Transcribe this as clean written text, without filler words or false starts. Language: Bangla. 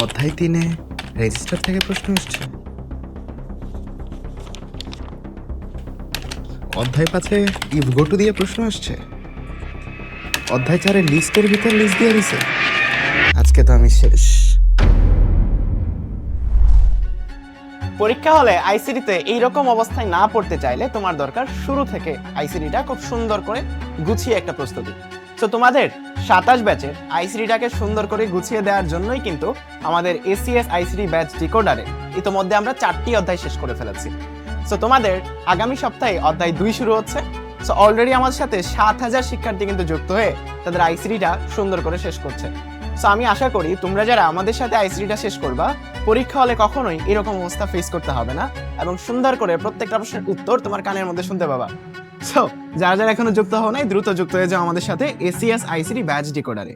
অধ্যায় 3-এ রেজিস্টার থেকে প্রশ্ন এসছে। অধ্যায় 5-এ ইফ গো টু দিয়ে প্রশ্ন আসছে। অধ্যায় 4-এ লিস্টের ভিতর লিস্ট দিয়ে দিছে। আজকে তো আমি শেষ। পরীক্ষা হলে আইসিডিতে এইরকম অবস্থায় না পড়তে চাইলে তোমার দরকার শুরু থেকে আইসিডিটা খুব সুন্দর করে গুছিয়ে একটা প্রস্তুতি। তো তোমাদের 27 ব্যাচের আইসিডিটাকে সুন্দর করে গুছিয়ে দেওয়ার জন্যই কিন্তু আমাদের এসিএস আইসিডি ব্যাচ ডিকোডারে ইতোমধ্যে আমরা 4টি অধ্যায় শেষ করে ফেলেছি। সো তোমাদের আগামী সপ্তাহে অধ্যায় 2 শুরু হচ্ছে। সো অলরেডি আমাদের সাথে 7000 শিক্ষার্থী কিন্তু যুক্ত হয়ে তাদের আইসিডিটা সুন্দর করে শেষ করছে। সো আমি আশা করি তোমরা যারা আমাদের সাথে আইসিডিটা শেষ করবা, পরীক্ষা হলে কখনোই এরকম অবস্থা ফেস করতে হবে না এবং সুন্দর করে প্রত্যেকটা প্রশ্নের উত্তর তোমার কানের মধ্যে শুনতে পাবা। সো যারা যারা এখনো যুক্ত হও নাই, দ্রুত যুক্ত হয়ে যাও আমাদের সাথে এসিএস আইসিডি ব্যাচ ডিকোডারে।